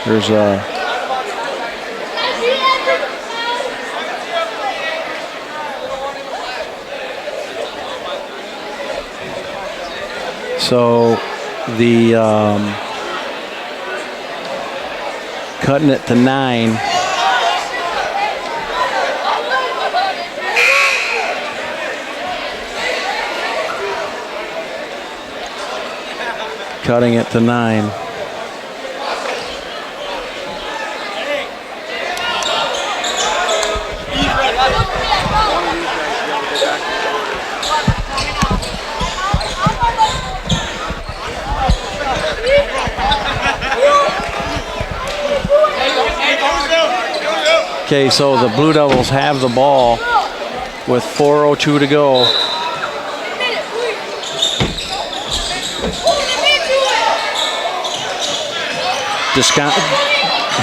There's a so the cutting it to 9. Cutting it to 9. Okay, so the Blue Devils have the ball with 4:02 to go.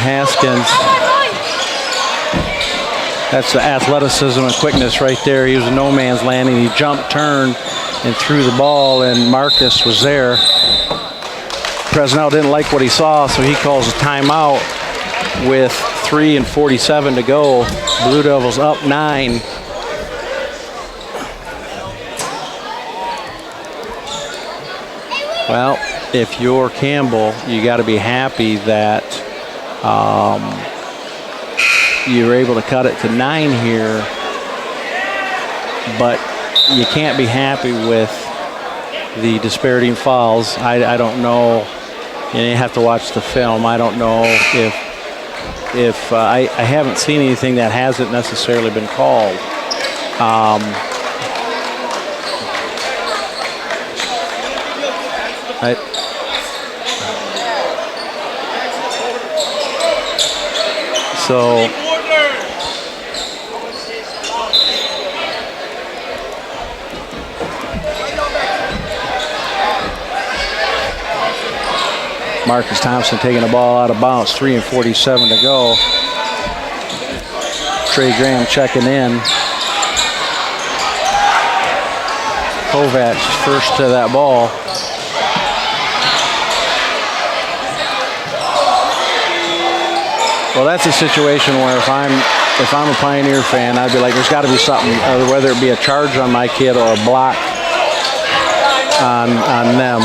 Haskins. That's the athleticism and quickness right there. He was a no man's land, and he jumped, turned, and threw the ball, and Marcus was there. Presnell didn't like what he saw, so he calls a timeout with 3:47 to go. Blue Devils up 9. Well, if you're Campbell, you got to be happy that you were able to cut it to 9 here, but you can't be happy with the disparity in fouls. I don't know, and you have to watch the film. I don't know if I haven't seen anything that hasn't necessarily been called. So Marcus Thompson taking the ball out of bounds, 3:47 to go. Trey Graham checking in. Kovac first to that ball. Well, that's a situation where if I'm a Pioneer fan, I'd be like, there's got to be something, whether it be a charge on my kid or a block on them.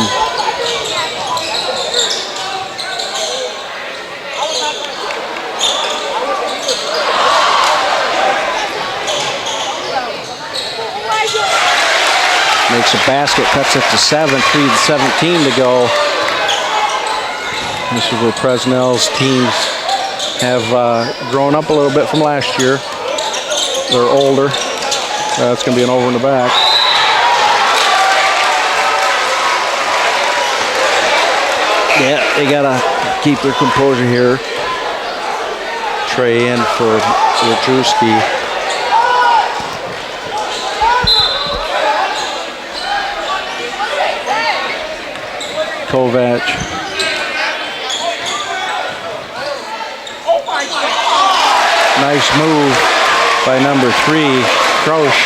Makes a basket, cuts it to 7, 3:17 to go. This is where Presnell's teams have grown up a little bit from last year. They're older. That's going to be an over in the back. Yeah, they got to keep their composure here. Trey in for Wojcicki. Kovac. Nice move by number 3, Croce.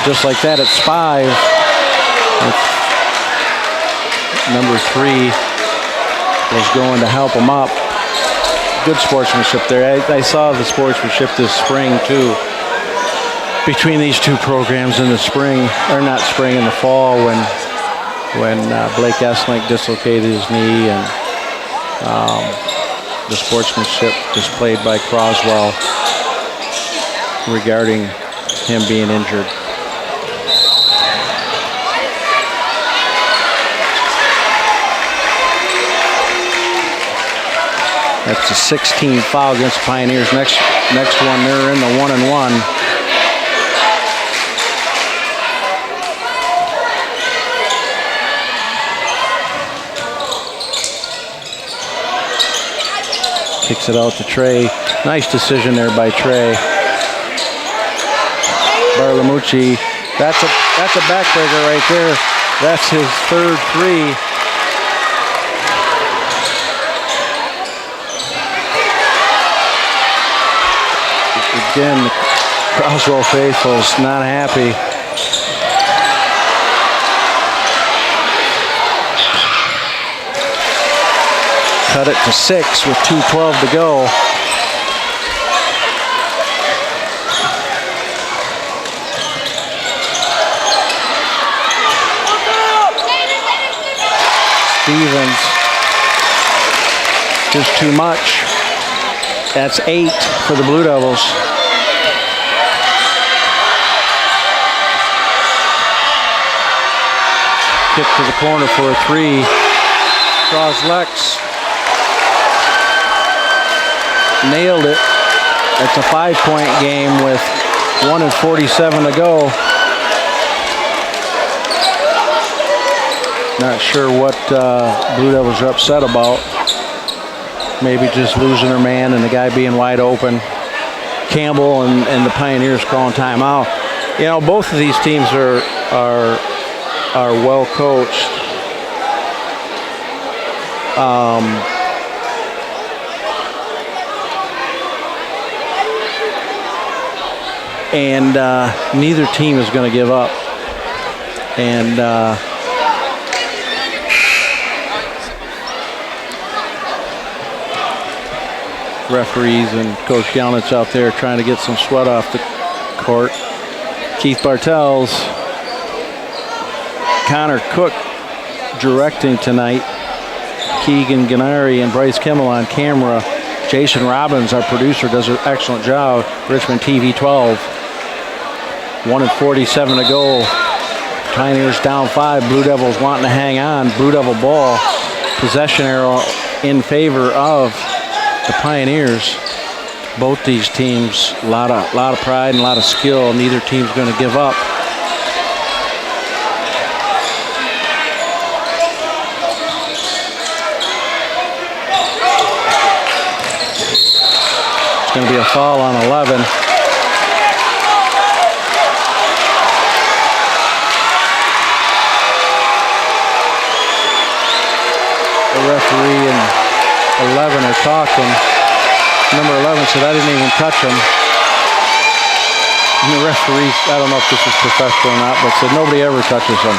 Just like that, it's 5. Number 3 was going to help him up. Good sportsmanship there. I saw the sportsmanship this spring too. Between these two programs in the spring, or not spring, in the fall when Blake Esslink dislocated his knee, and the sportsmanship displayed by Croswell regarding him being injured. That's a 16 foul against the Pioneers. Next one, they're in the 1-and-1. Kicks it out to Trey. Nice decision there by Trey. Barlamucci. That's a backbreaker right there. That's his 3rd 3. Again, the Croswell faithful's not happy. Cut it to 6 with 2:12 to go. Stevens, just too much. That's 8 for the Blue Devils. Kick to the corner for a 3. Croslex nailed it. It's a 5-point game with 1:47 to go. Not sure what Blue Devils are upset about. Maybe just losing their man and the guy being wide open. Campbell and the Pioneers calling timeout. You know, both of these teams are well coached. And neither team is going to give up. And referees and Coach Galnitz out there trying to get some sweat off the court. Keith Bartels, Connor Cook directing tonight. Keegan Gennari and Bryce Kimmel on camera. Jason Robbins, our producer, does an excellent job. Richmond TV 12. 1:47 to go. Pioneers down 5. Blue Devils wanting to hang on. Blue Devil ball. Possession arrow in favor of the Pioneers. Both these teams, a lot of pride and a lot of skill. Neither team's going to give up. going to be a foul on 11. The referee and 11 are talking. Number 11 said, I didn't even touch him. And the referee, I don't know if this is professional or not, but said nobody ever touches him.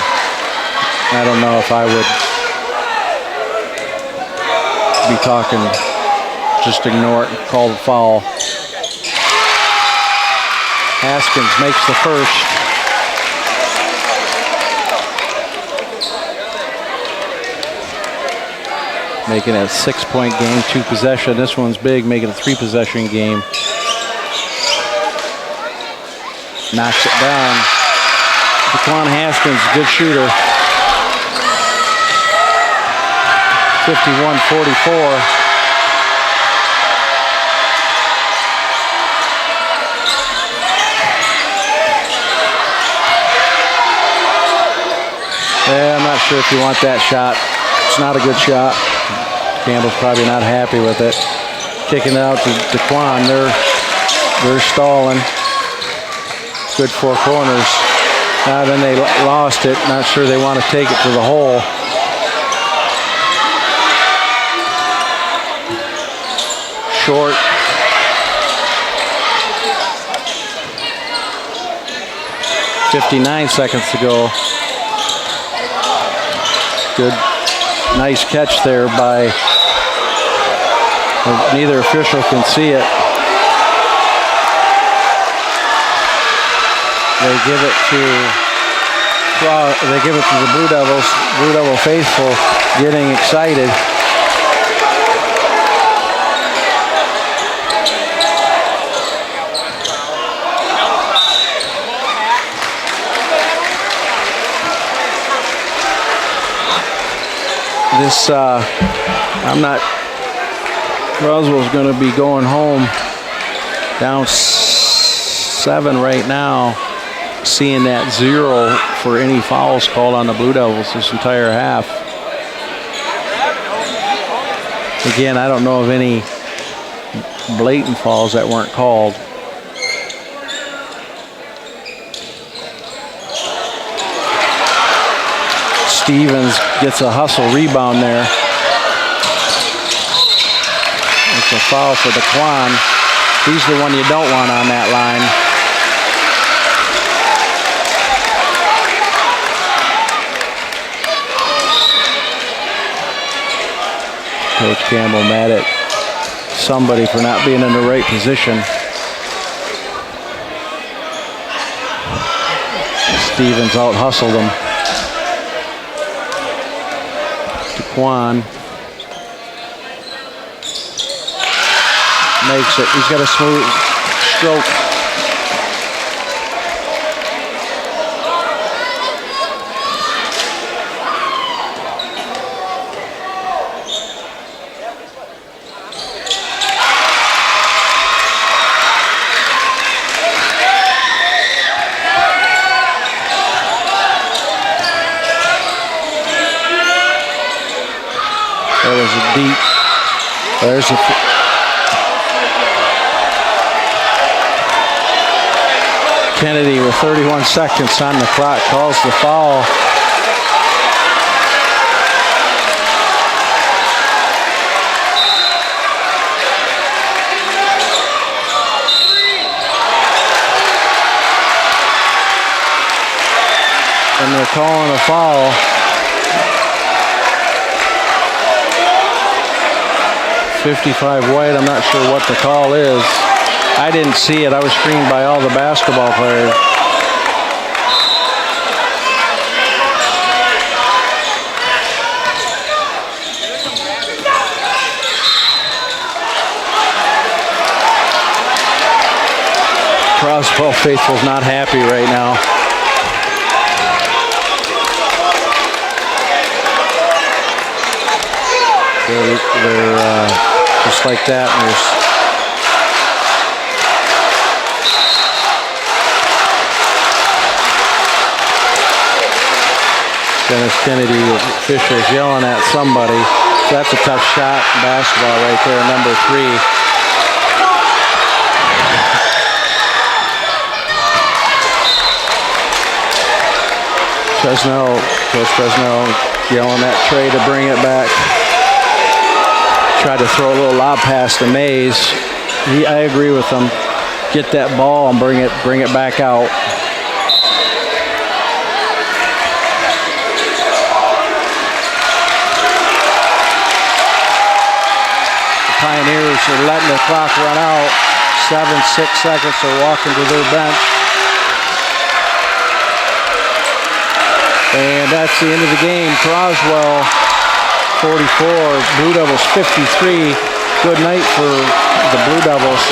I don't know if I would be talking, just ignore it and call the foul. Haskins makes the first. Making it a 6-point game, 2 possession. This one's big, making it a 3-possession game. Knocks it down. DeQuan Haskins, good shooter. 51-44. Yeah, I'm not sure if you want that shot. It's not a good shot. Campbell's probably not happy with it. Kicking it out to DeQuan. They're stalling. Good 4 corners. Now then they lost it. Not sure they want to take it to the hole. Short. .59 seconds to go. Good, nice catch there by, neither official can see it. They give it to the Blue Devils. Blue Devil faithful getting excited. This, Croswell's going to be going home down 7 right now, seeing that 0 for any fouls called on the Blue Devils this entire half. Again, I don't know of any blatant fouls that weren't called. Stevens gets a hustle rebound there. It's a foul for DeQuan. He's the one you don't want on that line. Coach Campbell mad at somebody for not being in the right position. Stevens out hustled him. DeQuan makes it. He's got a smooth stroke. There was a deep. There's a. Kennedy with 31 seconds on the clock calls the foul. And they're calling a foul. .55 White, I'm not sure what the call is. I didn't see it. I was screened by all the basketball players. Croswell faithful's not happy right now. They're just like that. And there's Dennis Kennedy, officials yelling at somebody. So that's a tough shot. Basketball right there, number 3. Coach Presnell yelling at Trey to bring it back. Tried to throw a little lob pass to Mays. I agree with him. Get that ball and bring it back out. The Pioneers are letting the clock run out. 6 seconds. They're walking to their bench. And that's the end of the game. Croswell 44, Blue Devils 53. Good night for the Blue Devils,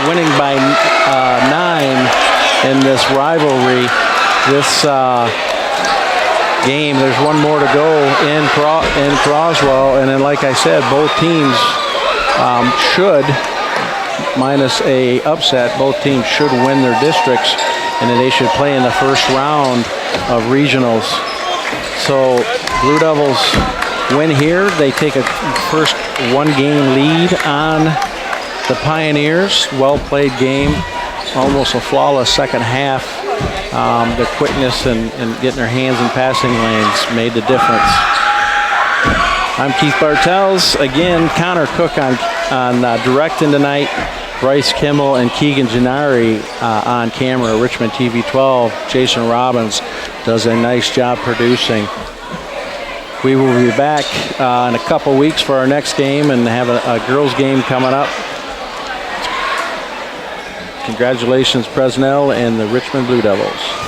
winning by 9 in this rivalry. This game, there's one more to go in Croswell, and then like I said, both teams should, minus a upset, both teams should win their districts, and then they should play in the first round of regionals. So Blue Devils win here. They take a first 1-game lead on the Pioneers. Well played game, almost a flawless second half. The quickness and getting their hands in passing lanes made the difference. I'm Keith Bartels. Again, Connor Cook on directing tonight. Bryce Kimmel and Keegan Gennari on camera. Richmond TV 12. Jason Robbins does a nice job producing. We will be back in a couple weeks for our next game and have a girls game coming up. Congratulations, Presnell and the Richmond Blue Devils.